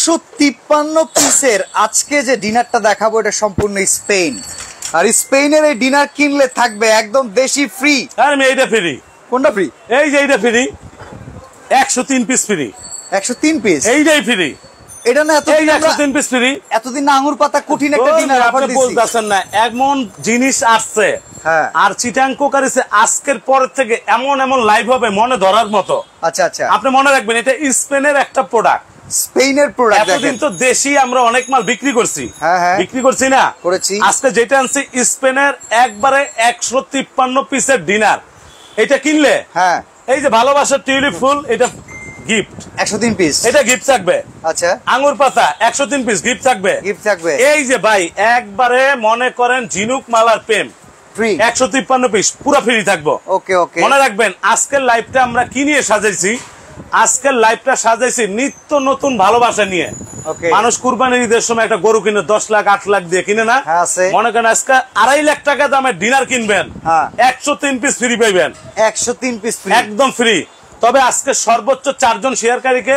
153 পিসের আজকে যে ডিনারটা দেখাবো এটা সম্পূর্ণ স্পেন। আর স্পেনের এই ডিনার কিনলে থাকবে একদম দেশি ফ্রি। আর আমি এইটা ফ্রি। কোনটা ফ্রি? এই যে এইটা ফ্রি, 103 পিস ফ্রি। 103 পিস এইটাই ফ্রি। এটা না এই 103 পিস ফ্রি। এতদিন না আঙ্গুর পাতা কঠিন একটা ডিনার অফার আপনি দিছি। বলতাছেন না এমন জিনিস আসছে। হ্যাঁ। আর চিটাং কোকারিসে আজকের পর থেকে এমন এমন লাইভ হবে মনে ধরার মতো। আচ্ছা আচ্ছা, আপনি মনে রাখবেন এটা স্পেনের একটা প্রোডাক্ট। স্পেনের প্রোডাক্ট। এতদিন তো দেশি আমরা অনেক মাল বিক্রি করছি। হ্যাঁ হ্যাঁ, বিক্রি করছি না? করেছি। আজকে যেটা আনছি স্পেনের একবারে 153 পিসের ডিনার। এটা কিনলে হ্যাঁ এই যে ভালোবাসার টিউলিপ ফুল এটা গিফট 103 পিস। এটা গিফট থাকবে। আচ্ছা, আঙ্গুর পাতা 103 পিস গিফট থাকবে। গিফট থাকবে। এই যে ভাই একবারে মনে করেন ঝিনুক মালার প্রেম ফ্রি 153 পিস পুরো ফ্রি থাকবো। ওকে ওকে। মনে রাখবেন আজকের লাইভটা আমরা কি নিয়ে সাজাইছি? আজকের লাইভটা সাজাইছি নিত্য নতুন ভালোবাসা নিয়ে। মানুষ কুরবানির ঈদের সময় একটা গরু কিনে 10 লাখ 8 লাখ দিয়ে কিনে না? মনে করেন আজকে 2.5 লাখ টাকা দামের ডিনার কিনবেন, 103 পিস ফ্রি পাইবেন। 103 পিস ফ্রি একদম ফ্রি। তবে আজকে সর্বোচ্চ 4 জন শেয়ারকারীকে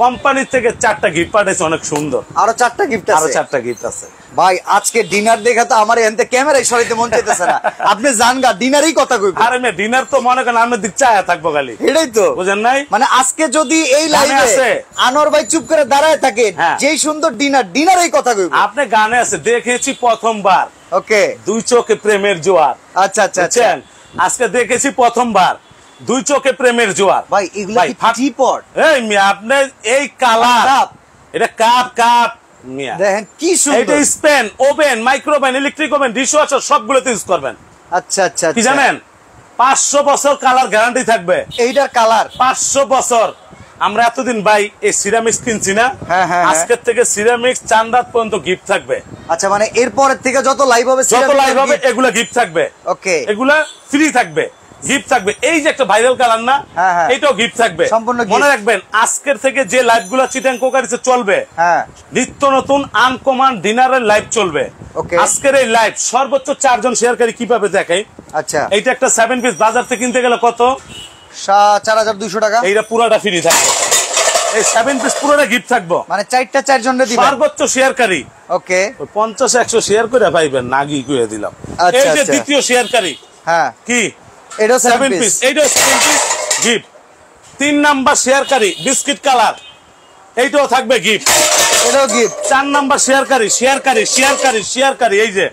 কোম্পানি থেকে 4টা গিফট পাঠাইছে। অনেক সুন্দর। আরো 4টা গিফট আছে। আরো 4টা গিফট আছে। ভাই আজকে ডিনার দেখা তো আমার এনতে ক্যামেরায় সরাইতে মন চাইতেছে না। আপনি জানগা ডিনারই কথা কইব। আরে মে ডিনার তো মনে করেন আমি দিক চায়া থাকবো খালি। এটাই তো বুঝেন নাই? মানে আজকে যদি এই লাইভে আনোয়ার ভাই চুপ করে দাঁড়ায় থাকে, যেই সুন্দর ডিনার ডিনারই কথা কইব। আপনি গানে আছে দেখেছি প্রথমবার। ওকে, দুই চোখে প্রেমের জোয়ার। আচ্ছা আচ্ছা আচ্ছা, আজকে দেখেছি প্রথমবার দুই চোখে প্রেমের জোয়ার। ভাই এগুলা কি টিপট? এই মিয়া আপনি এই কালার এটা কাপ কাপ মিয়া দেখেন কি সুন্দর। এটা স্পেন oven microwave oven electric oven dishwasher সবগুলোতে ইউজ করবেন। আচ্ছা আচ্ছা, কি জানেন 500 বছর কালার গ্যারান্টি থাকবে। এইটার কালার 500 বছর। আমরা এতদিন ভাই এই সিরামিক্স কিনছি না? হ্যাঁ হ্যাঁ, আজকের থেকে সিরামিক্স চাঁদাত পর্যন্ত গিফট থাকবে। আচ্ছা মানে এরপরের থেকে যত লাইভ হবে এগুলা গিফট থাকবে। ওকে, এগুলা ফ্রি থাকবে, গিফট থাকবে। এই যে একটা ভাইরাল কালার না, এটাও গিফট থাকবে সম্পূর্ণ। মনে রাখবেন আজকের থেকে যে লাইভ গুলা চিটাং কোকারিসে চলবে, নিত্য নতুন আনকমন ডিনারের লাইভ চলবে। আজকের এই লাইভ সর্বোচ্চ 4 জন শেয়ারকারী কিভাবে দেখাই? আচ্ছা, এইটা একটা 7 পিস বাজার থেকে কিনতে গেলে কত? 4200 টাকা। এইটা পুরোটা ফ্রি থাকবে। এই 7 পিস পুরোটা গিফট থাকবো। মানে 4টা 4 জনের দিবেন সর্বোচ্চ শেয়ারকারী। ওকে, 50-100 শেয়ার করে পাইবেন। নাগি কইয়া দিলাম। এই যে দ্বিতীয় শেয়ারকারী, হ্যাঁ কি এটা 7 পিস, এইটা 7 পিস গিফট। 3 নাম্বার শেয়ারকারী বিস্কিট কালার, এইটাও থাকবে গিফট, এটাও গিফট। 4 নাম্বার শেয়ারকারী এই যে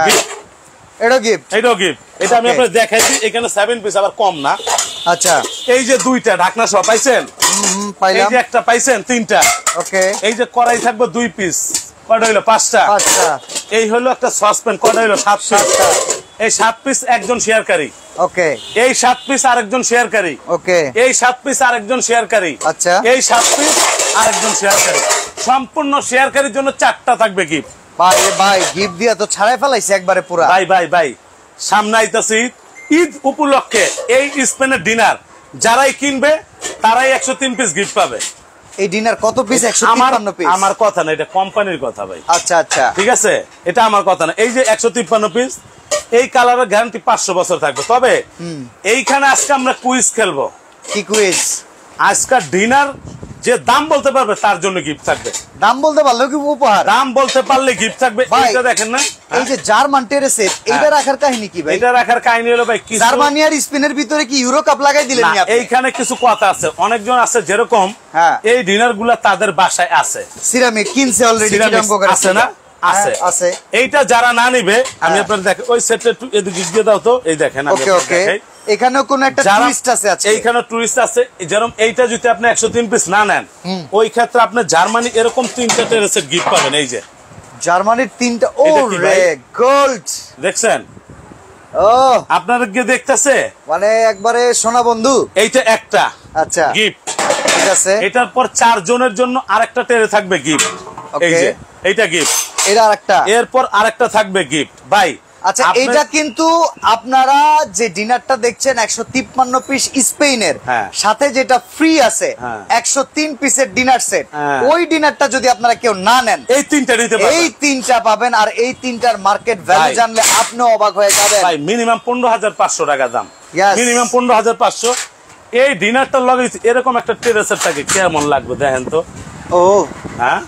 গিফট, এটাও গিফট, এটাও গিফট। এটা আমি আপনাদের দেখাইছি। এখানে 7 পিস আবার কম না। আচ্ছা, এই যে দুইটা ঢাকনা সহ পাইছেন, এই যে একটা পাইছেন 3টা। ওকে, এই যে কড়াই থাকবে 2 পিস, কয়টা হইলো 5টা। এই হলো একটা সসপ্যান, কয়টা হইলো 7টা। এই 7 পিস একজন শেয়ারকারী। ওকে, এই 7 পিস আরেকজন শেয়ারকারী। ওকে, এই 7 পিস আরেকজন শেয়ারকারী। আচ্ছা, এই 7 পিস আরেকজন শেয়ারকারী। সম্পূর্ণ শেয়ারকারীর জন্য 4টা থাকবে গিফট। ভাই ভাই গিফট দিয়া তো ছাড়াই ফেলাইছে একবারে পুরা। ভাই ভাই ভাই সামনে আইতাছে ঈদ উপলক্ষে এই স্পেনের ডিনার যারাই কিনবে তারাই 103 পিস গিফট পাবে। এই ডিনার কত পিস? 153 পিস। আমার কথা না, এটা কোম্পানির কথা ভাই। আচ্ছা আচ্ছা, ঠিক আছে, এটা আমার কথা না। এই যে 153 পিস, এই কালারের গ্যারান্টি 500 বছর থাকবে। তবে এইখানে আজকে আমরা কুইজ খেলবো। কি কুইজ? আজকে ডিনার যে দাম বলতে পারবে তার জন্য গিফট থাকবে। দাম বলতে পারলে কি উপহার? দাম বলতে পারলে গিফট থাকবে। এইটা দেখেন না, এই যে জার্মান টেরেসের এইটা রাখার কাহিনী কি ভাই? এটা রাখার কাহিনী হলো ভাই কি জার্মানি আর স্পেনের ভিতরে কি ইউরো কাপ লাগাই দিলেন আপনি? এইখানে কিছু কথা আছে। অনেকজন আছে যেরকম এই ডিনার গুলা তাদের বাসায় আছে, সিরামিক কিনছে অলরেডি, আছে না? আছে আছে। এইটা যারা না নিবে আমি আপনাদের দেখেন ওই সেটটা একটু এদিকে দিয়ে দাও তো। এই দেখেন, ওকে ওকে, এখানেও কোন একটা টুইস্ট আছে। আজকে এইখানে টুইস্ট আছে। যেরকম এইটা যদি আপনি 103 পিস না নেন, ওই ক্ষেত্রে আপনি জার্মানি এরকম 3টা টেরেসের গিফট পাবেন। এই যে জার্মানির 3টা। ও রে গোল্ড দেখছেন? ও আপনারা কি দেখতেছে? মানে একবারে সোনা বন্ধু। এইটা একটা আচ্ছা গিফট, ঠিক আছে। এটার পর 4 জনের জন্য আরেকটা টেরে থাকবে গিফট। এই যে এইটা গিফট, এটা আরেকটা, এরপর আরেকটা থাকবে গিফট ভাই। আচ্ছা, এটা কিন্তু আপনারা যে ডিনারটা দেখছেন 153 পিস স্পেনের সাথে যেটা ফ্রি আছে 103 পিসের ডিনার সেট, ওই ডিনারটা যদি আপনারা কেউ না নেন এই 3টা নিতে পারবেন। এই 3টা পাবেন। আর এই 3টার মার্কেট ভ্যালু জানলে আপনিও অবাক হয়ে যাবেন ভাই। মিনিমাম 15500 টাকা দাম, মিনিমাম 15500। এই ডিনারটার লগে এরকম একটা ট্রে সেট থাকে, কেমন লাগবে দেখেন তো। ও হ্যাঁ,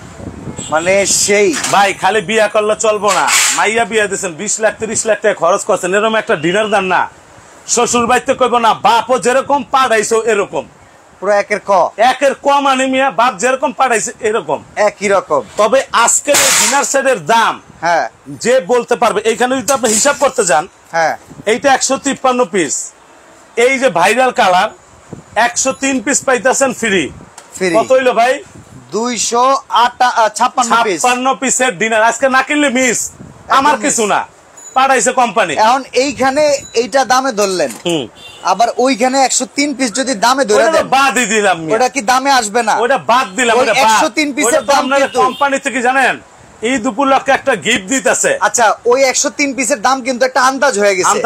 মানে সেই ভাই খালি বিয়া করলে চলবো না, মাইয়া বিয়া দিচ্ছেন 20 লাখ 30 লাখ টাকা খরচ করছেন, এরকম একটা ডিনার দেন না, শ্বশুর বাড়িতে কইবো না বাপও যেরকম পাঠাইছো এরকম, পুরো একের ক মানে মিয়া বাপ যেরকম পাঠাইছে এরকম একই রকম। তবে আজকের ডিনার সেটের দাম হ্যাঁ যে বলতে পারবে, এইখানে যদি আপনি হিসাব করতে যান, হ্যাঁ এইটা 153 পিস, এই যে ভাইরাল কালার 103 পিস পাইতেছেন ফ্রি। কত হইলো ভাই? 256 পিসের ডিনার। আজকে না কিনলে মিস, আমার কিছু না, পাঠাইছে কোম্পানি। এখন এইখানে এইটা দামে ধরলেন, আবার ওইখানে 103 পিস যদি দামে ধরে দেন, বাদই দিলাম, ওটা কি দামে আসবে না? ওটা বাদ দিলাম। 103 পিসের দাম কিন্তু কোম্পানি থেকে জানেন ঈদ উপলক্ষে একটা গিফট দিতেছে। আচ্ছা, ওই 103 পিসের দাম কিন্তু একটা আন্দাজ হয়ে গেছে।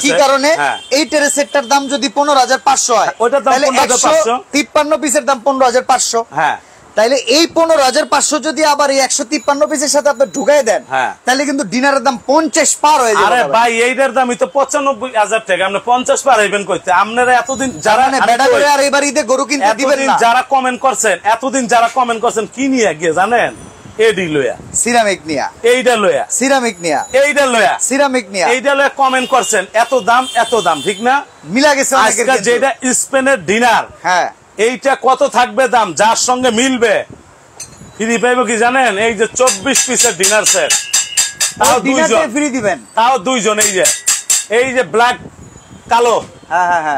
কি কারণে? এই টেরে সেটটার দাম যদি 15,500 হয়, তাহলে 153 পিসের দাম 15,500। হ্যাঁ, তাইলে এই 15,500 যদি আবার এই 153 পিসের সাথে আপনি ঢুকাই দেন, তাহলে কিন্তু ডিনারের দাম 50 পার হয়ে যাবে। আরে ভাই, এইটার দামই তো 95,000 টাকা, আপনি 50 পার হইবেন কইতে? আপনারা এতদিন যারা বেড়া করে আর এবার ঈদে গরু কিনতে দিবেন না, যারা কমেন্ট করছেন, এতদিন যারা কমেন্ট করছেন কি নিয়ে গিয়ে জানেন? এডি লয়া, সিরামিক নিয়া, এইটা লয়া, সিরামিক নিয়া, এইটা লয়া, সিরামিক নিয়া, এইটা লয়া কমেন্ট করছেন, এত দাম, ঠিক না? মিলা গেছে অনেকের। আজকে যেটা স্পেনের ডিনার, হ্যাঁ, এইটা কত থাকবে দাম, যার সঙ্গে মিলবে ফ্রি পাইবো কি জানেন? এই যে 24 পিসের ডিনার সেট, তাও দুইজন ফ্রি দিবেন, তাও দুইজন। এই যে ব্ল্যাক কালো,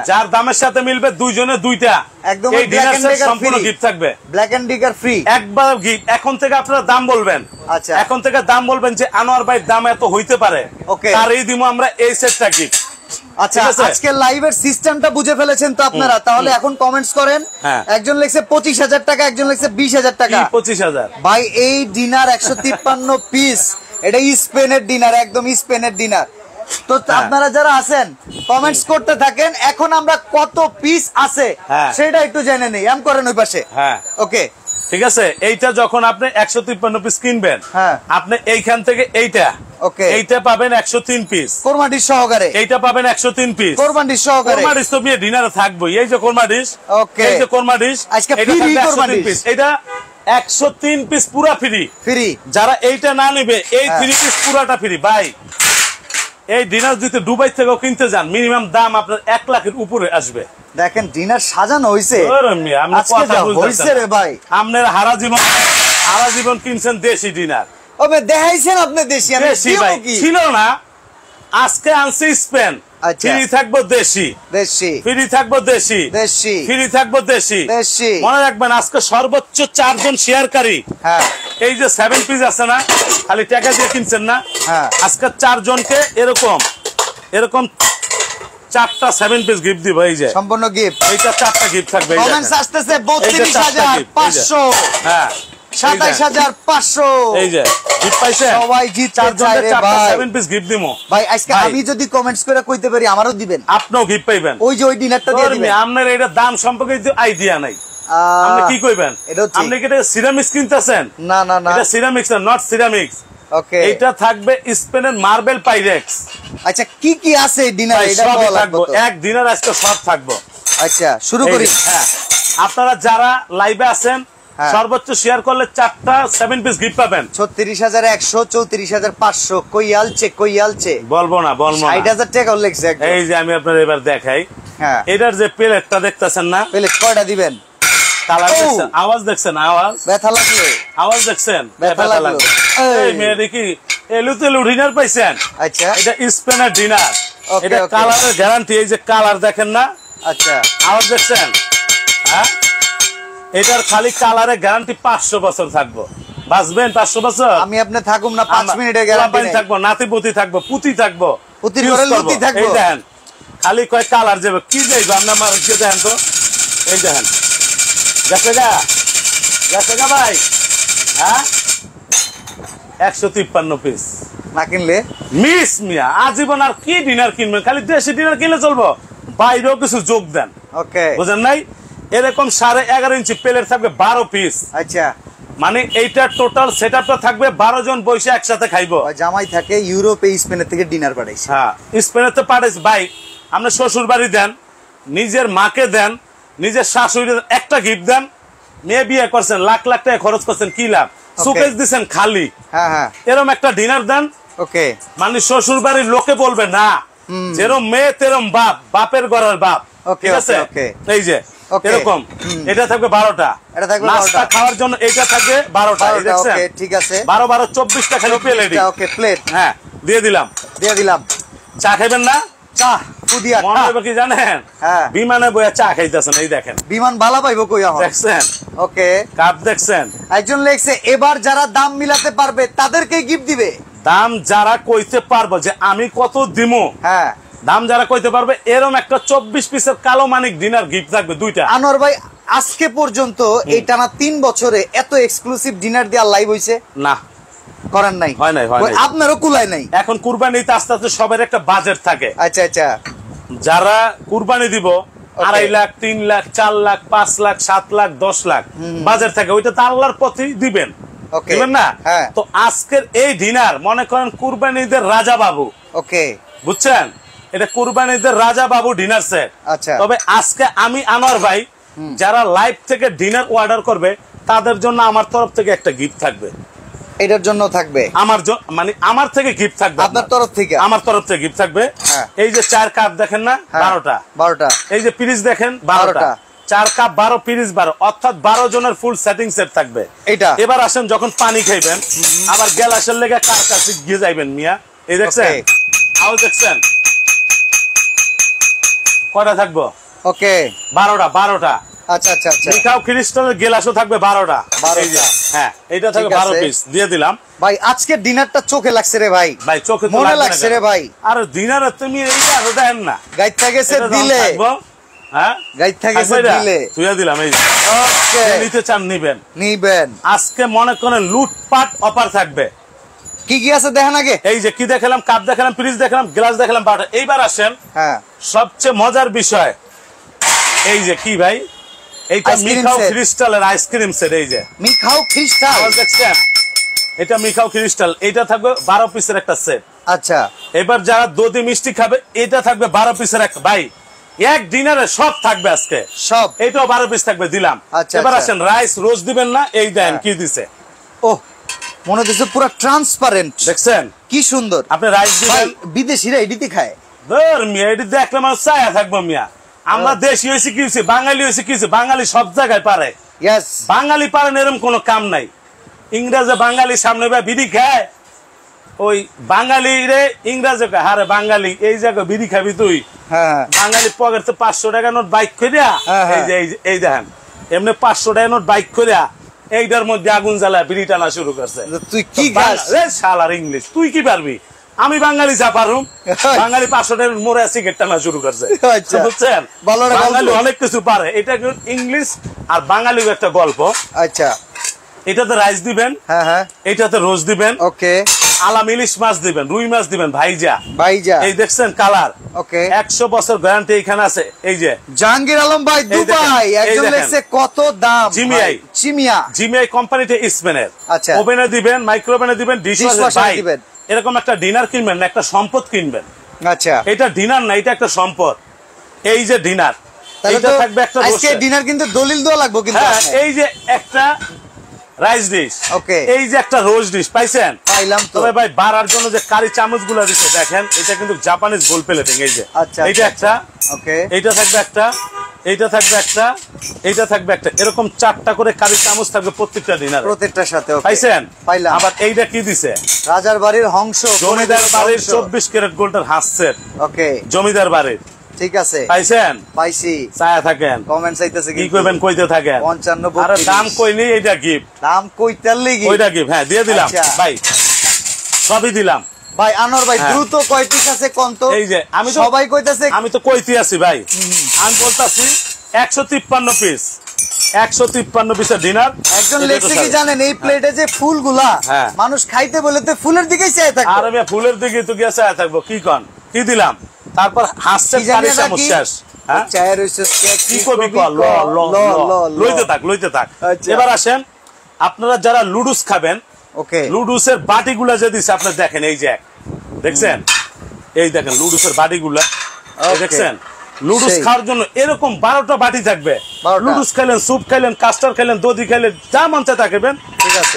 যার দামের সাথে মিলবে দুইজনে দুইটা, একদম এই ডিনার সেট সম্পূর্ণ গিফট থাকবে, ব্ল্যাক এন্ড ডিগার ফ্রি, একবার গিফট। এখন থেকে আপনারা দাম বলবেন। আচ্ছা, এখন থেকে দাম বলবেন যে আনোয়ার ভাইয়ের দাম এত হইতে পারে, তার এই দিমো আমরা এই সেটটা গিফট। আচ্ছা, আজকে লাইভের সিস্টেমটা বুঝে ফেলেছেন তো আপনারা? তাহলে এখন কমেন্টস করেন। একজন লিখছে 25,000 টাকা, একজন লিখছে 20,000 টাকা। 25,000 ভাই, এই ডিনার 153 পিস, এটা স্পেনের ডিনার, একদম স্পেনের ডিনার। তো আপনারা যারা আছেন কমেন্টস করতে থাকেন। এখন আমরা কত পিস আছে সেটা একটু জেনে নেই। এম করেন ওই পাশে। হ্যাঁ, ওকে, ঠিক আছে। এইটা যখন আপনি 153 পিস কিনবেন, আপনি এইখান থেকে এইটা পাবেন 103 পিস কোরমা ডিশ সহকারে, এইটা পাবেন 103 পিস কোরমা ডিশ সহকারে। কোরমা ডিশ তো বিয়ে ডিনারে থাকবে। এই যে কোরমা ডিশ, ওকে, এই যে কোরমা ডিশ আজকে ফ্রি কোরমা ডিশ, এটা 103 পিস পুরা ফ্রি। যারা এইটা না নেবে, এই 3 পিস পুরাটা ফ্রি। ভাই, এই ডিনার যদি দুবাই থেকেও কিনতে যান, মিনিমাম দাম আপনার 1 লাখের উপরে আসবে। দেখেন ডিনার সাজানো হইছে, আপনার হারা জীবন কিনছেন দেশি ডিনার, দেখাইছেন আপনি দেশি। ছিল না, আজকে আনছি স্পেন, ফ্রি থাকবো দেশি, ফ্রি থাকবো দেশি, ফ্রি থাকবো দেশি। মনে রাখবেন, আজকে সর্বোচ্চ 4 জন শেয়ারকারী, এই যে 7 পিস আছে না, খালি টাকা দিয়ে কিনছেন না, আজকে 4 জনকে এরকম 4টা 7 পিস গিফট দিব। এই যে সম্পূর্ণ গিফট, এইটা 4টা গিফট থাকবে। কমেন্টস আসতেছে 32,500, 27,500। এই যে গিফট পাইছে, সবাই জিততে চায় রে ভাই। 7 পিস গিফট দিমু ভাই। আজকে আমি যদি কমেন্টস করে কইতে পারি, আমারও দিবেন, আপনিও গিফট পাইবেন। ওই যে ওই ডিনারটা দিয়ে দিবেন। আপনার এটা দাম সম্পর্কে আইডিয়া নাই, আপনি কি কইবেন? আপনি কি এটা সিরামিক্স কিনতেছেন? না না না, এটা সিরামিক্স না, নট সিরামিক্স। ওকে, এটা থাকবে স্পেনের মার্বেল পাইরেক্স। আচ্ছা, কি কি আছে ডিনারে? এটা সবই থাকবে, এক ডিনার আজকে সব থাকবে। আচ্ছা, শুরু করি। হ্যাঁ, আপনারা যারা লাইভে আছেন, সর্বোচ্চ শেয়ার করলে 4টা 7 পিস গিফট পাবেন। 36,100, 34,500। কই আলছে বলবো না 60,000 টাকা লেখছে। এই যে আমি আপনার এবার দেখাই, হ্যাঁ, এটার যে প্লেটটা দেখতেছেন না, প্লেট কয়টা দিবেন? কালার দেখছেন, আওয়াজ দেখছেন, ব্যথা লাগলো, আওয়াজ দেখছেন, ব্যথা লাগলো। এই মেয়ে দেখি এলুতেলু ডিনার পাইছেন। আচ্ছা, এটা স্পেনের ডিনার, এটা কালারের গ্যারান্টি। এই যে কালার দেখেন না, আচ্ছা, আওয়াজ দেখছেন, হ্যাঁ, এটার খালি কালারে গ্যারান্টি 500 বছর থাকবো। বাঁচবেন 500 বছর। আমি আপনি থাকুম না 5 মিনিটের গ্যারান্টি থাকবো, নাতিপুতি থাকবো, পুতি থাকবো, পুতির ঘরে লুতি থাকবো। এই দেখেন, খালি কয় কালার যাবে, কি যাইবো আপনার মার কি দেখেন তো, এই দেখেন, গেছে গা ভাই। হ্যাঁ, 153 পিস না কিনলে মিস মিয়া আজীবন। আর কি ডিনার কিনবেন? খালি দেশি ডিনার কিনলে চলবো, বাইরেও কিছু যোগ দেন। ওকে, বুঝেন নাই? এরকম 11.5 ইঞ্চি প্লেট থাকবে 12 পিস। আচ্ছা, মানে এইটা টোটাল সেটআপটা থাকবে 12 জন বসে একসাথে খাইবো। জামাই থাকে ইউরোপে, স্পেনের থেকে ডিনার পাঠাইছে। হ্যাঁ, স্পেনের তো পাঠাইছে। ভাই, আপনার শ্বশুর বাড়ি দেন, নিজের মাকে দেন, নিজের শাশুড়ি একটা গিফট দেন, মেয়ে বিয়ে করছেন, লাখ লাখ টাকা খরচ করছেন, কি লাভ? সুকেশ দিচ্ছেন খালি। এরকম একটা ডিনার দেন, ওকে, মানে শ্বশুর বাড়ির লোকে বলবে না যেরম মেয়ে তেরম বাপ, বাপের ঘরের বাপ, ঠিক আছে? এই যে এরকম এটা থাকবে 12টা, নাস্তা খাওয়ার জন্য এটা থাকবে 12টা, দেখছেন? ঠিক আছে, 12 12 24টা খালি প্লেট। ওকে, প্লেট, হ্যাঁ দিয়ে দিলাম। চা খাইবেন না? চা পুদিয়া মনে হবে কি জানেন, বিমানে বইয়া চা খাইতেছেন। এই দেখেন বিমান ভালো পাইবো কই এখন, দেখছেন? ওকে, কাপ দেখছেন? একজন লেখছে এবার যারা দাম মিলাতে পারবে তাদেরকে গিফট দিবে। দাম যারা কইতে পারবো যে আমি কত দিমু, দাম যারা কইতে পারবে, এরকম একটা 24 পিসের কালো মানিক ডিনার গিফট থাকবে 2টা। আনোয়ার ভাই আজকে পর্যন্ত এই টানা 3 বছরে এত এক্সক্লুসিভ ডিনার দেওয়া লাইভ হইছে না? করেন নাই? হয় নাই। আপনারও কুলায় নাই? এখন কুরবানিতে আস্তে আস্তে সবার একটা বাজেট থাকে। আচ্ছা, যারা কুরবানি দিব 2.5 লাখ, 3 লাখ, 4 লাখ, 5 লাখ, 7 লাখ, 10 লাখ বাজেট থাকে, ওইটা তো আল্লাহর পথেই দিবেন, দিবেন না? তো আজকের এই ডিনার মনে করেন কুরবানিদের রাজা বাবু, ওকে, বুঝছেন? এটা কুরবানিদের রাজা বাবু ডিনার সেট। আচ্ছা, তবে আজকে আমি আনোয়ার ভাই যারা লাইভ থেকে ডিনার অর্ডার করবে তাদের জন্য আমার তরফ থেকে একটা গিফট থাকবে। এটার জন্য থাকবে মানে আমার থেকে গিফট থাকবে, আপনার তরফ থেকে? আমার তরফ থেকে গিফট থাকবে। এই যে 4 কাপ দেখেন না, 12টা। এই যে পিরিচ দেখেন 12টা, 4 কাপ 12, পিরিচ 12, অর্থাৎ 12 জনের ফুল সেটিং সেট থাকবে এটা। এবার আসেন যখন পানি খাইবেন, আবার গ্যালাসের লেগে কার কাছে গিয়ে যাইবেন মিয়া। এই দেখছেন আওয়াজ দেখছেন? কয়টা থাকবো? ওকে, 12টা। আচ্ছা, মিঠাও ক্রিস্টালের গ্লাসও থাকবে 12টা। হ্যাঁ, এটা থাকবে 12 পিস, দিয়ে দিলাম। ভাই আজকে ডিনারটা চোখে লাগছে রে ভাই, চোখে মনে লাগছে রে ভাই। আর ডিনারে তুমি এইটা আরো দেন না, গাইতে গেছে দিলে, হ্যাঁ গাইতে গেছে দিলে তুইয়া দিলাম। এই ওকে, নিতে চান নিবেন। আজকে মনে করেন লুটপাট অফার থাকবে। কি কি আছে দেখেন আগে। এই যে কি দেখালাম, কাপ দেখালাম, ফ্রিজ দেখালাম, গ্লাস দেখালাম, 12টা। এইবার আসেন সবচেয়ে মজার বিষয়, এই যে কি ভাই, এইটা মিখাও ক্রিস্টালের আইসক্রিম সেট। এই যে মিখাও ক্রিস্টাল দেখছেন, এটা মিখাও ক্রিস্টাল, এটা থাকবে 12 পিসের একটা সেট। আচ্ছা, এবার যারা দধি মিষ্টি খাবে এটা থাকবে 12 পিসের একটা। ভাই এক ডিনারে সব থাকবে আজকে, সব। এটাও 12 পিস থাকবে, দিলাম। এবার আসেন রাইস রোজ দিবেন না, এই দেন কি দিছে। ওহ, মনে হচ্ছে পুরো ট্রান্সপারেন্ট, দেখছেন কি সুন্দর। আপনি রাইস দিবেন, বিদেশিরা এডিতে খায়। ধর মিয়া, এডি দেখলে আমার ছায়া থাকবো মিয়া। আমরা দেশি হয়েছি কি হয়েছে, বাঙালি হয়েছে কি হয়েছে, বাঙালি সব জায়গায় পারে। বাঙালি পারেন এরকম কোন কাম নাই। ইংরেজে বাঙালি সামনে বিড়ি খায়, ওই বাঙালি রে ইংরেজে হারে বাঙালি এই জায়গায় বিড়ি খাবি তুই। বাঙালি পকেট 500 টাকা নোট বাইক করিয়া, এই দেখেন এমনি 500 টাকা নোট বাইক করিয়া এইটার মধ্যে আগুন জ্বালায় বিড়ি টানা শুরু করছে। তুই কি শালার ইংলিশ, তুই কি পারবি? আমি বাঙালি যা পারুম, বাঙালি 500 টাকা মোড়ে সিগারেট টানা শুরু করছে, বুঝছেন? বাঙালি অনেক কিছু পারে। এটা ইংলিশ আর বাঙালির একটা গল্প। আচ্ছা, এটাতে রাইস দিবেন, এটাতে রোজ দিবেন, ওকে, আলাম ইলিশ মাছ দিবেন, রুই মাছ দিবেন, ভাইজা। এই দেখছেন কালার, ওকে, 100 বছর গ্যারান্টি এখানে আছে। এই যে জাহাঙ্গীর আলম ভাই দুবাই, একজন লেখছে কত দাম? জিমিআই কোম্পানিতে স্পেনের। আচ্ছা, ওভেনে দিবেন, মাইক্রো ওভেনে দিবেন, ডিশওয়াশারে দিবেন। এরকম একটা ডিনার কিনবেন না, একটা সম্পদ কিনবেন। আচ্ছা, এটা ডিনার না, এটা একটা সম্পদ। এই যে ডিনার, এটা থাকবে একটা আজকে ডিনার কিন্তু দলিল দেওয়া লাগবে কিন্তু। এই যে একটা রাইস ডিশ, ওকে, এই যে একটা রোজ ডিশ পাইছেন? পাইলাম তো। তবে ভাই বাড়ার জন্য যে কারি চামচগুলো দিচ্ছে দেখেন, এটা কিন্তু জাপানিজ গোল প্লেটিং। এই যে এইটা একটা, ওকে, এইটা থাকবে একটা, এইটা থাকবে একটা, এইটা থাকবে একটা, এরকম 4টা করে কারি চামচ থাকবে প্রত্যেকটা ডিনারে, প্রত্যেকটার সাথে। পাইছেন? পাইলাম। আবার এইটা কি দিছে? রাজার বাড়ির হংস, জমিদার বাড়ির 24 ক্যারেট গোল্ডের হাঁস সেট, ওকে, জমিদার বাড়ির। ঠিক আছে, পাইছেন? পাইছি। ছায়া থাকেন, কমেন্ট চাইতেছে কি কইবেন, কইতে থাকেন। 55। আরে দাম কইনি, এইটা গিফট। দাম কইতার লাগি ওইটা গিফট। হ্যাঁ দিয়ে দিলাম ভাই, সবই দিলাম। ভাই আনোয়ার ভাই দ্রুত কয় পিস আছে কোন তো? এই যে আমি সবাই কইতাছে, আমি তো কইতে আছি ভাই, আমি বলতাছি 153 পিস, 153 পিসের ডিনার। একজন লেখছে কি জানেন, এই প্লেটে যে ফুলগুলা মানুষ খাইতে বলে তো ফুলের দিকেই চায় থাকে। আরে ভাই ফুলের দিকে তো গিয়ে চায় থাকবো, কি কোন কি দিলাম? তারপর হাসছে কারি চামচ শেষ। চায়ের হইছে কি কবি কল লইতে থাক। এবার আসেন আপনারা যারা লুডুস খাবেন, ওকে, লুডুসের বাটিগুলা যে দিছে আপনি দেখেন, এই যে দেখছেন, এই দেখেন লুডুসের বাটিগুলা দেখছেন, লুডুস খাওয়ার জন্য এরকম 12টা বাটি থাকবে। লুডুস খাইলেন, স্যুপ খাইলেন, কাস্টার্ড খাইলেন, দধি খাইলেন, যা মন চায় তা খাবেন।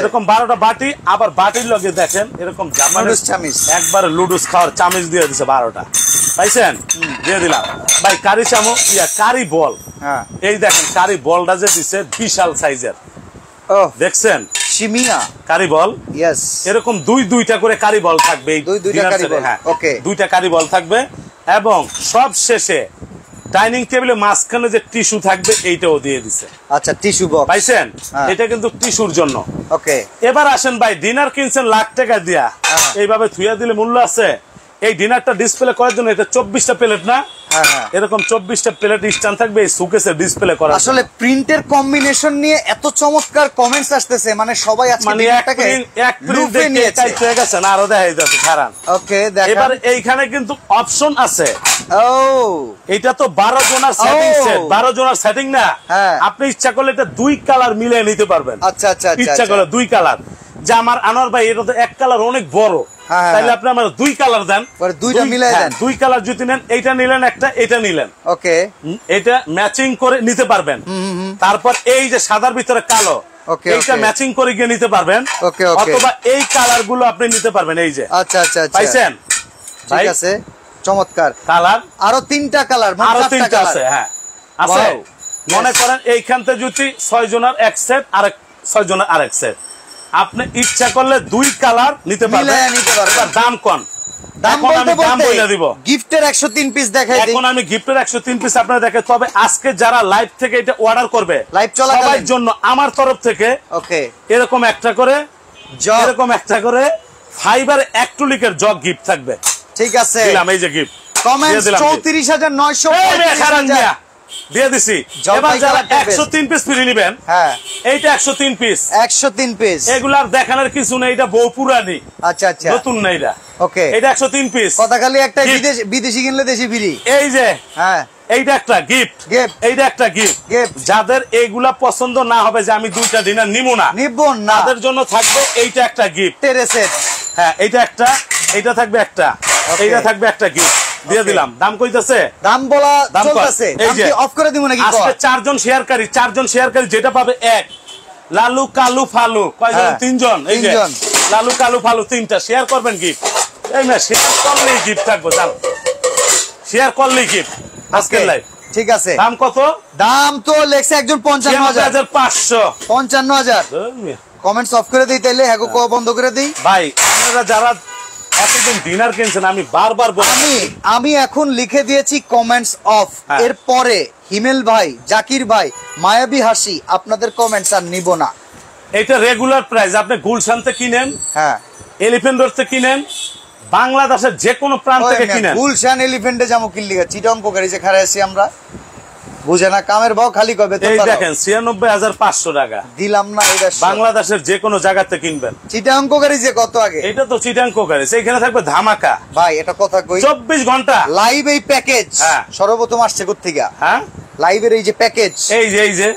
এরকম 12টা বাটি, আবার বাটির লগে দেখেন এরকম জাপানিজ চামিচ, একবারে লুডুস খাওয়ার চামিচ দিয়ে দিছে 12টা, পাইছেন? দিয়ে দিলাম ভাই। কারি চামচ, কারি বল, এই দেখেন কারি বলটা যে দিছে বিশাল সাইজের, দেখছেন? শিমিয়া কারি বল, এরকম দুইটা করে কারি বল থাকবে। দুইটা কারি বল থাকবে। এবং সব শেষে ডাইনিং টেবিলে মাঝখানে যে টিস্যু থাকবে এইটাও দিয়ে দিছে। আচ্ছা, টিস্যু বক্স পাইছেন? এটা কিন্তু টিস্যুর জন্য। ওকে, এবার আসেন ভাই, ডিনার কিনছেন লাখ টাকা দিয়া, এইভাবে থুইয়া দিলে মূল্য আছে? এই ডিনারটা ডিসপ্লে করার জন্য এটা 24টা প্লেট না, এরকম 24টা প্লেট স্ট্যান্ড থাকবে এই শোকেসে ডিসপ্লে করা। আসলে প্রিন্টের কম্বিনেশন নিয়ে এত চমৎকার কমেন্টস আসতেছে, মানে সবাই আজকে ডিনারটাকে এক প্রিন্ট দেখে টাইট হয়ে গেছে না, আরো দেখাই যাচ্ছে খারাপ। ওকে, দেখেন এবার এইখানে কিন্তু অপশন আছে। ও, এটা তো 12 জনের সেটিং সেট, 12 জনের সেটিং না, আপনি ইচ্ছা করলে এটা 2 কালার মিলিয়ে নিতে পারবেন। আচ্ছা আচ্ছা, ইচ্ছা করলে 2 কালার। যে আমার আনোয়ার ভাই এটা তো এক কালার অনেক বড়, তাইলে আপনি আমার 2 কালার দেন, দুইটা মিলাই দেন। 2 কালার যদি নেন, এইটা নিলেন একটা, এটা নিলেন, ওকে, এটা ম্যাচিং করে নিতে পারবেন। তারপর এই যে সাদার ভিতরে কালো, এইটা ম্যাচিং করে গিয়ে নিতে পারবেন, অথবা এই কালার গুলো আপনি নিতে পারবেন। এই যে আচ্ছা আচ্ছা, পাইছেন? ঠিক আছে, চমৎকার কালার। আরো 3টা কালার, আরো 3টা আছে। হ্যাঁ আছে। মনে করেন এইখান থেকে যদি 6 জনের এক সেট, আর 6 জনের আরেক সেট, আপনি ইচ্ছা করলে 2 কালার নিতে পারবেন। দাম কোন? গিফটের 103 পিস দেখাই। এখন আমি গিফটের 103 পিস আপনারা দেখে, তবে আজকে যারা লাইভ থেকে এটা অর্ডার করবে, লাইভ চলাকালীন জন্য আমার তরফ থেকে ওকে এরকম একটা করে জগ, এরকম একটা করে ফাইবার অ্যাক্রিলিকের জগ গিফট থাকবে। ঠিক আছে, দিলাম এই যে গিফট। কমেন্ট 34,900 দিয়ে দিছি। এবার যারা 103 পিস ফ্রি নেবেন, হ্যাঁ এইটা 103 পিস, 103 পিস, এগুলার দেখানোর কিছু নেই, এটা বহু পুরানি। আচ্ছা আচ্ছা, নতুন না এটা। ওকে, এটা 103 পিস। কথা খালি একটা, বিদেশি কিনলে দেশি ফ্রি। এই যে হ্যাঁ, এইটা একটা গিফট, এইটা একটা গিফট। যাদের এইগুলা পছন্দ না হবে, যে আমি 2টা ডিনার নিব না, তাদের জন্য থাকবে এইটা একটা গিফট, টেরেসেট। হ্যাঁ, এইটা একটা, এইটা থাকবে একটা, এইটা থাকবে একটা গিফট দিয়ে দিলাম। দাম কইতাছে? দাম বলা চলতেছে, দাম কি অফ করে দিব নাকি? আজকে 4 জন শেয়ারকারী, 4 জন শেয়ারকারী যেটা পাবে, এক লালু কালু ফালু, কয়জন? 3 জন। এই যে লালু কালু ফালু 3টা শেয়ার করবেন, গিফট। এই না, শেয়ার করলেই গিফট থাকবে, জান, শেয়ার করলেই গিফট আজকের লাইভ। ঠিক আছে, দাম কত? দাম তো লেখছে একজন 55,500, 55,000। কমেন্টস অফ করে দেই তাইলে, হ্যাঁ গো বন্ধ করে দেই। ভাই আপনারা যারা এতদিন ডিনার কিনছেন, আমি বারবার আমি এখন লিখে দিয়েছি কমেন্টস অফ। এরপরে হিমেল ভাই, জাকির ভাই, মায়াবী হাসি, আপনাদের কমেন্টস আর নিব না। এটা রেগুলার প্রাইস। আপনি গুলশানতে কিনেন, হ্যাঁ এলিফ্যান্ট রোডতে কিনেন, বাংলাদেশের যে কোনো প্রান্ত থেকে কিনেন। গুলশান এলিফ্যান্টে যাবো কিনলি, চিটং কোকারি যে খারাপ আছি আমরা, বুঝে না কামের ভাও খালি কবে। এই দেখেন 96,500 টাকা দিলাম না, এটা বাংলাদেশের যে কোনো জায়গাতে কিনবেন। চিটাং কোকারি যে কত আগে, এটা তো চিটাং কোকারি, সেইখানে থাকবে ধামাকা। ভাই এটা কথা কই, 24 ঘন্টা লাইভ এই প্যাকেজ। হ্যাঁ, সর্বপ্রথম আসছে কোত্থেকে? হ্যাঁ, লাইভের এই যে প্যাকেজ, এই যে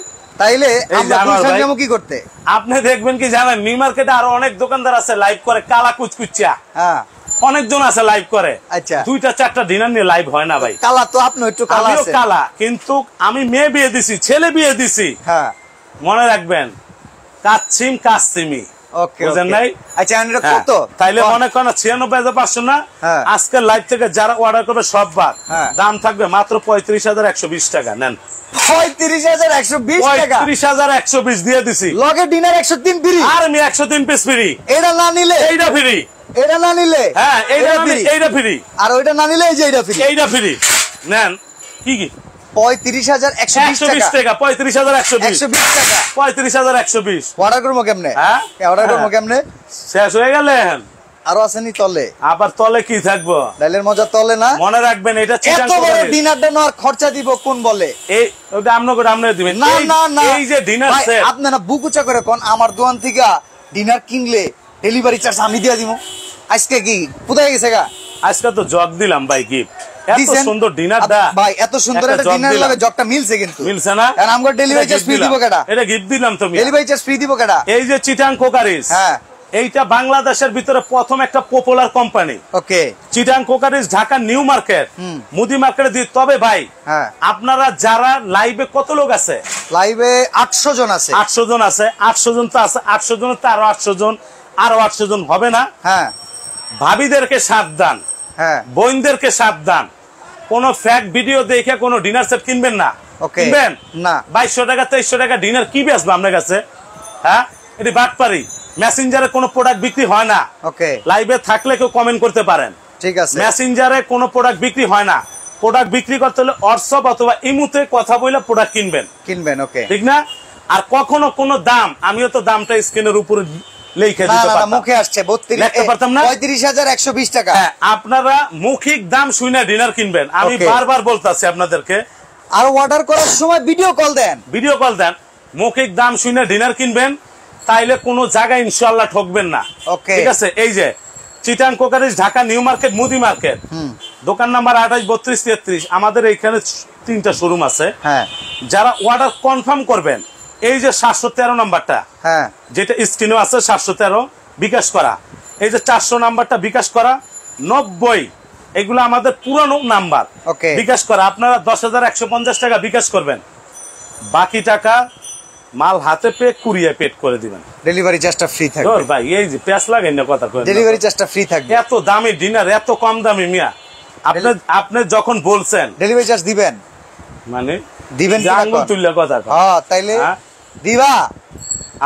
তাইলে আমরা গুলশান যাবো কি করতে? আপনি দেখবেন কি জানেন, নিউ মার্কেটে আরো অনেক দোকানদার আছে লাইভ করে, কালা কুচকুচিয়া। হ্যাঁ, অনেকজন আছে লাইভ করে। আচ্ছা, 2টা-4টা ডিনার নিয়ে লাইভ হয় না ভাই। কালা তো আপনি একটু কালা আছে, কালা, কিন্তু আমি মেয়ে বিয়ে দিছি, ছেলে বিয়ে দিছি। হ্যাঁ, মনে রাখবেন, কাচ্ছিম কাচ্ছিমি। ওকে, বুঝেন নাই? আচ্ছা, এটা কত? তাইলে মনে করেন 96,500 না, আজকের লাইভ থেকে যারা অর্ডার করবে সব বাদ, দাম থাকবে মাত্র 35,120 টাকা। নেন 35,120 টাকা, 35,120 দিয়ে দিছি, লগে ডিনার 103 ফ্রি, আর আমি 103 পিস ফ্রি। এটা না নিলে এইটা ফ্রি, এটা না নিলে হ্যাঁ এইটা ফ্রি, আর ওইটা না নিলে এই যে এইটা ফ্রি, এইটা ফ্রি। নেন কি কি 35,120 টাকা, 35,120 টাকা, 35,120। অর্ডার করবো কেমনে? হ্যাঁ, অর্ডার করবো কেমনে? শেষ হয়ে গেলেন, আরো আসেনি তলে, আবার তলে কি থাকবো? ডালের মজা তলে না। মনে রাখবেন, এটা এত বড় ডিনারটা নেওয়ার খরচা দিব কোন বলে? এই ওটা আমরা দিবেন। না না না, এই যে ডিনার সেট আপনারা বুকুচা করে কোন, আমার দোকান থেকে ডিনার কিনলে ডেলিভারি চার্জ আমি দিয়ে দিব। আজকে কি কোথায় গেছে গা? আজকে তো জগ দিলাম ভাই, গিফট। এত সুন্দর ডিনারটা ভাই, এত সুন্দর একটা ডিনার লাগে, জগটা মিলছে কিন্তু মিলছে না। আর আমরা ডেলিভারি চার্জ ফ্রি দিব কেডা? এটা গিফট দিলাম তুমি, ডেলিভারি চার্জ ফ্রি দিব কেডা? এই যে চিটাং কোকারিস, হ্যাঁ এইটা বাংলাদেশের ভিতরে প্রথম একটা পপুলার কোম্পানি। ওকে, চিটাং কোকারিজ, ঢাকা নিউ মার্কেট, মুদি মার্কেটে দিয়ে। তবে ভাই আপনারা যারা লাইভে কত লোক আছে? লাইভে 800 জন আছে। 800 জন আছে। 800 জন তো আছে, 800 জন তো আরো 800 জন, আরো 800 জন হবে না? হ্যাঁ, ভাবিদেরকে সাবধান, বোনদেরকে সাবধান, কোন ফ্যাক ভিডিও দেখে কোন ডিনার সেট কিনবেন না। কিনবেন না। 2200 টাকা 2300 টাকা ডিনার কি বেচবো আপনার কাছে? হ্যাঁ, এটি বাটপারি। মেসেঞ্জারে কোনো প্রোডাক্ট বিক্রি হয় না। ওকে, লাইভে থাকলে কেউ কমেন্ট করতে পারেন। ঠিক আছে, মেসেঞ্জারে কোনো প্রোডাক্ট বিক্রি হয় না। প্রোডাক্ট বিক্রি করতে হলে হোয়াটসঅ্যাপ অথবা ইমুতে কথা বলে প্রোডাক্ট কিনবেন। ওকে, ঠিক না? আর কখনো কোনো দাম, আমিও তো দামটা স্ক্রিনের উপরে লিখে দিতে পারতাম, মুখে আসছে 32,120 টাকা। হ্যাঁ, আপনারা মৌখিক দাম শুনে ডিনার কিনবেন। আমি বারবার বলতাছি আপনাদেরকে, আর অর্ডার করার সময় ভিডিও কল দেন। মৌখিক দাম শুনে ডিনার কিনবেন, তাইলে কোনো জায়গায় ইনশাআল্লাহ ঠকবেন না। ঠিক আছে? এই যে চিটাং কোকারিজ, ঢাকা নিউ মার্কেট, মুদি মার্কেট, দোকান নাম্বার 28, 32, 33। আমাদের এইখানে 3টা শোরুম আছে। যারা অর্ডার কনফার্ম করবেন, এই যে 713 নাম্বারটা, যেটা স্ক্রিনে আছে 713 বিকাশ করা, এই যে 400 নাম্বারটা বিকাশ করা, 90 এগুলো আমাদের পুরানো নাম্বার বিকাশ করা। আপনারা 10,150 টাকা বিকাশ করবেন, বাকি টাকা মাল হাতে পেয়ে কুরিয়ার পেড করে দিবেন। ডেলিভারি চার্জটা ফ্রি থাকবে। ভাই এই যে পেঁয়াজ লাগাই না কথা কই, ডেলিভারি চার্জটা ফ্রি থাকবে। এত দামি ডিনার, এত কম দামি মিয়া, আপনি যখন বলছেন ডেলিভারি চার্জ দিবেন, মানে দিবেন আঙ্গুল তুললে কথা। তাইলে দিবা।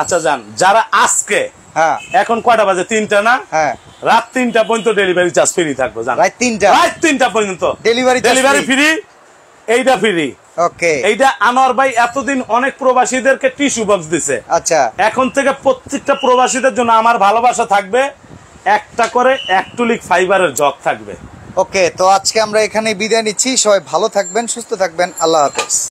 আচ্ছা যান, যারা আজকে এখন কয়টা বাজে? 3টা না? রাত 3টা পর্যন্ত ডেলিভারি চার্জ ফ্রি থাকবে। জান, রাত 3টা পর্যন্ত ডেলিভারি ফ্রি। এইটা ফ্রি। ওকে, এইটা আনোয়ার ভাই এতদিন অনেক প্রবাসীদেরকে টিস্যু বক্স দিছে। আচ্ছা, এখন থেকে প্রত্যেকটা প্রবাসীদের জন্য আমার ভালোবাসা থাকবে, একটা করে অ্যাক্রিলিক ফাইবারের জগ থাকবে। ওকে, তো আজকে আমরা এখানে বিদায় নিচ্ছি। সবাই ভালো থাকবেন, সুস্থ থাকবেন। আল্লাহ হাফেজ।